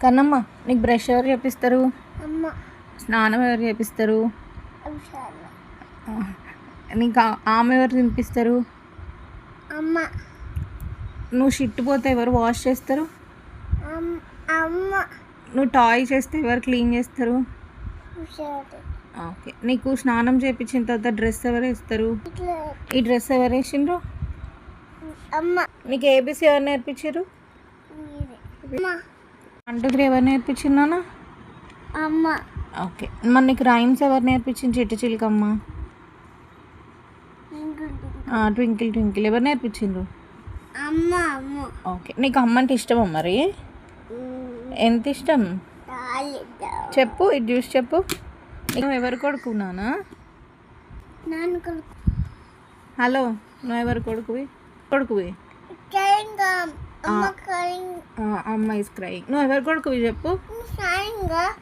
కన్నమ్మ నీకు బ్రష్ ఎవరు చేపిస్తారు? అమ్మ. స్నానం ఎవరు చేపిస్తారు? అమ్మ. నీకు ఆమె ఎవరు తినిపిస్తారు? అమ్మ. నువ్వు షిట్ పోతే ఎవరు వాష్ చేస్తారు? అమ్మ. నువ్వు టాయ్ చేస్తే ఎవరు క్లీన్ చేస్తారు? ఓకే, నీకు స్నానం చేయించిన తర్వాత డ్రెస్ ఎవరు వేస్తారు? ఈ డ్రెస్ ఎవరు వేసిండ్రు? అమ్మ. నీకు ఏబీసీ ఎవరు నేర్పించారు? 1 2 3 ఎవరు నేర్పించిన్నానా? అమ్మ. ఓకే, మరి నీకు రైమ్స్ ఎవరు నేర్పించింది? చిట్టు చిలుకమ్మ, ట్వింకిల్ ట్వింకిల్ ఎవరు నేర్పించిండ్రు? అమ్మ. అమ్మ. ఓకే, నీకు అమ్మ అంటే ఇష్టమా? మరి ఎంత ఇష్టం చెప్పు, ఇది చూసి చెప్పు. నువ్వు ఎవరు కొడుకు నానా? హలో, నువ్వు ఎవరు కొడుకువి? అమ్మ ఇస్ క్రైయింగ్. నువ్వు ఎవరు కొడుకువి చెప్పు.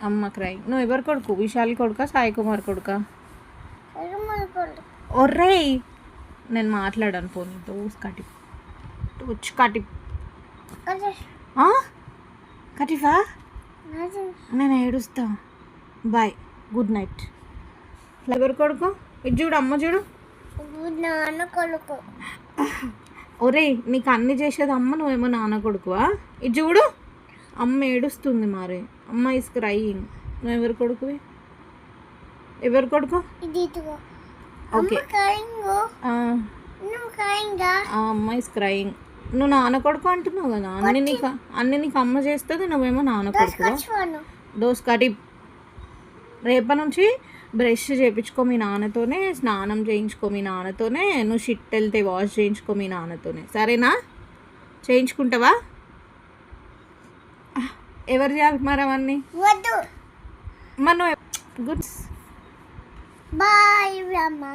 అమ్మ క్రైయింగ్. నువ్వు ఎవరు కొడుకు? విశాల్ కొడుకా, సాయి కుమార్ కొడుకా? ఒర్రేయ్, నేను మాట్లాడాను ఫోన్ కటి కటి కటిఫా. నేను ఏడుస్తా. Bye, good night. ఎవరు కొడుకు? ఇది చూడు, అమ్మ చూడు. నాన్న కొడుకు. ఒరే, నీకు అన్ని చేసేది అమ్మ, నువ్వేమో నాన్న కొడుకువా? ఇది చూడు, అమ్మ ఏడుస్తుంది. మరి అమ్మ ఇస్ క్రైయింగ్. నువ్వు ఎవరు కొడుకువి? ఎవరు కొడుకు? ఓకే, అమ్మ ఇస్ క్రైయింగ్. నువ్వు నాన్న కొడుకు అంటున్నావు కదా. అన్ని నీకు అమ్మ చేస్తుంది, నువ్వేమో నాన్న కొడుకువా? దోస్ కటి. రేపటి నుంచి బ్రష్ చేయించుకో మీ నాన్నతోనే, స్నానం చేయించుకో మీ నాన్నతోనే, నువ్వు షిట్ వెళ్తే వాష్ చేయించుకో మీ నాన్నతోనే, సరేనా? చేయించుకుంటావా? ఎవరు చేయాలి మరి అవన్నీ? మనం గుడ్స్. బాయ్ అమ్మా.